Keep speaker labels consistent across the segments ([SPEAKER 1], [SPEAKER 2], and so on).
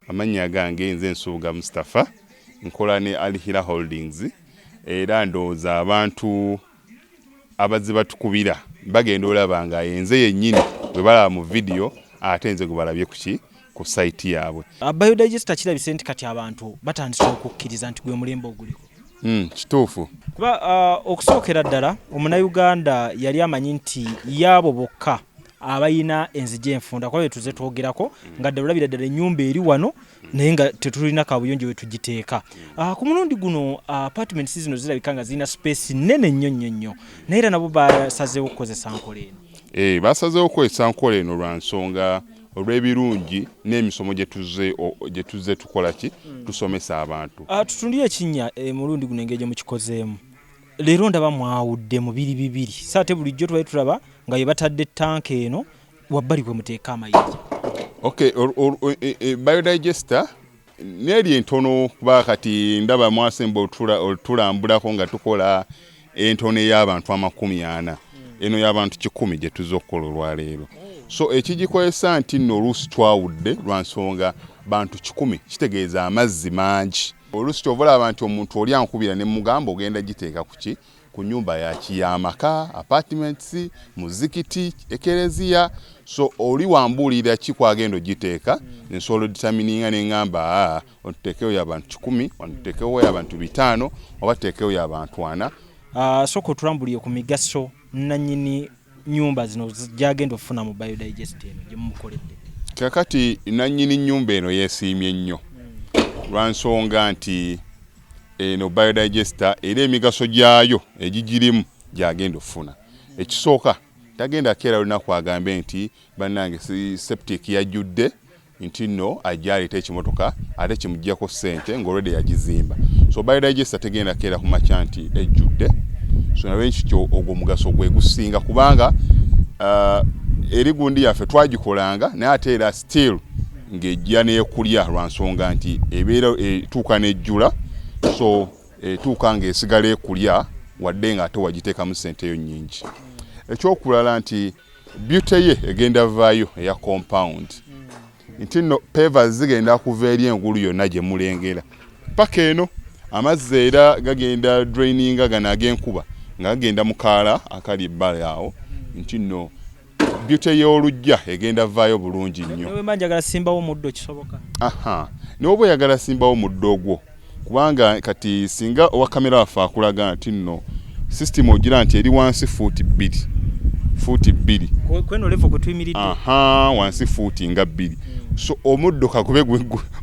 [SPEAKER 1] Amanya gange nze Nsubuga Mustafa nkola ne Alihira Holdings era ndooza abantu abazze batukubira bagenda olaba nga yenze yennyini bwe balaba mu video ate nze gwe balabye ku site yaabwe.
[SPEAKER 2] Biodigester kirabise nti kati abantu batandise okukkiriza nti gwe mulembe oguliko.
[SPEAKER 1] Kituufu.
[SPEAKER 2] Kuba okusookera ddala Omunnayuganda yali amanyi nti yaabo bokka abayina enzije enfunda kwa tuze twogerako nga ddalabira ddala ennyumba eri wano naye nga tetulina kabuyonjo we tugiteeka. Ku mulundi guno apartments zino zirabika nga zirina space nene nnyo naye era nabo basazeewo okukozesa nkola eno.
[SPEAKER 1] Basazeewo okukozesa nkola eno lwa nsonga olw'ebirungi n'emisomo gye tuzze tukola ki tusomesa abantu.
[SPEAKER 2] Tutundire ekinnya mulundi guno engeri gye mukikozeemu. Leero ndaba mwawudde mu bibiri saate bulijjo twali tulaba nga ye batadde tanka eno wabbali bwe muteeka amayinja.
[SPEAKER 1] Okay, biodigester neri entono kuba kati ndaba mwasemba otulambulako nga tukola entono y'abantu 40 eno y'abantu 100 gye tuzze okukola olwaleero. So ekigikozesa nti nno oluusi twawudde lwa nsonga bantu 100 kitegeeza amazzi mangi. Oluusi ky'ovola abantu omuntu oli ankubira ne mugamba ogenda giteeka kuki ku nyumba y'amaka, apartments, muzikiti, ekereziya. So oli wambuulira ki kwagenda ogiteeka nsobola determininga ne ngamba otuteekewo y'abantu 10, otuteekewo y'abantu 5 oba tuteekewo y'abantu 4.
[SPEAKER 2] Soko tulambuliye ku migaso nannyini nyumba zino gyagenda ofuna mu biodigester eno gye mumukoledde.
[SPEAKER 1] Kakati nannyini nyumba eno yeesiimye nnyo lwa nsonga nti eno biodigester era emigaso gyayo egigirimu gyagenda ofuna. Ekisooka tagenda keera lunaku agambe nti bannange septic yajjudde nti nno ajja aleeta ekimotoka ate kimuggyako ssente ng'olwedde yagizimba. So biodigester tegenda keera ku makya nti ejjudde. So nawe nkityo ogwo mugaso gwe gusinga kubanga eri gundi yaffe twagikolanga naye ate era still ng'ejja n'ekulya lwa nsonga nti ebeera etuuka n'ejjula. So etuuka ng'esigala ekulya wadde nga ate wagiteekamu ssente yo nnyingi. Ekyokulala nti beauty ye egenda vaayo eya compound nti nno pavers zigenda kuva eri engulu yonna gye mulengera paka eno amazzi era gagenda draininga gano ag'enkuba nga gagenda mu kaala akali ebbali awo nti nno beauty y'olujja egenda vaayo bulungi nnyo.
[SPEAKER 2] Newe manjagala simbawo muddo kisoboka.
[SPEAKER 1] N'oba oyagala simbawo muddo ogwo kubanga kati singa owa kamera waffe akulaga nti nno system ogira nti eri wansi fuuti 2
[SPEAKER 2] kweno level kwe tuyimiridde
[SPEAKER 1] wansi fuuti nga 2 so omuddo kakube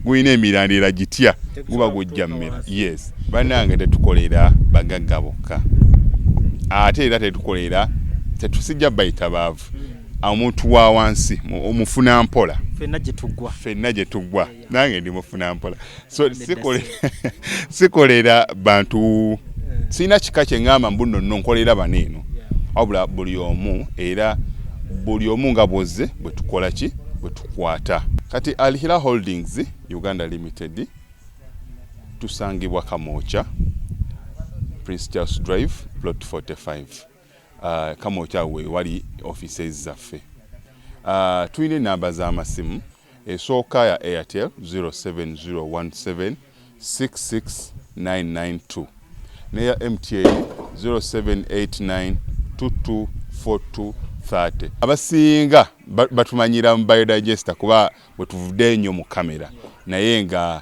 [SPEAKER 1] guyina emirandira gitya guba gujja mmera yes bannange tetukolera bagagga bokka ate era tetusijja bayita baavu omuntu wa wansi omufuna mpola fenna gye tuggwa nange ndi mufuna mpola so sikolera bantu sina kika kye ngamba mbuno nkolera baneeno wabula buli omu nga bwozze bwe tukola ki bwe tukwata kati Alhira Holdings Uganda Limited tusangibwa Kamoocha Prince Charles Drive plot 45 Kamoocha we wali offices zaffe tuyina namba z'amasimu esooka ya Airtel 07017669992 neya MTN 0789224230 abasinga batumanyira mu biodigester kuba bwe tuvudde nnyo mu kamera naye nga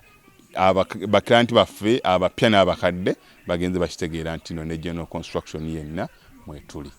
[SPEAKER 1] baklanti baffe abapya n'abakadde bagenze bakitegeera nti no ne general construction yenna mwetuli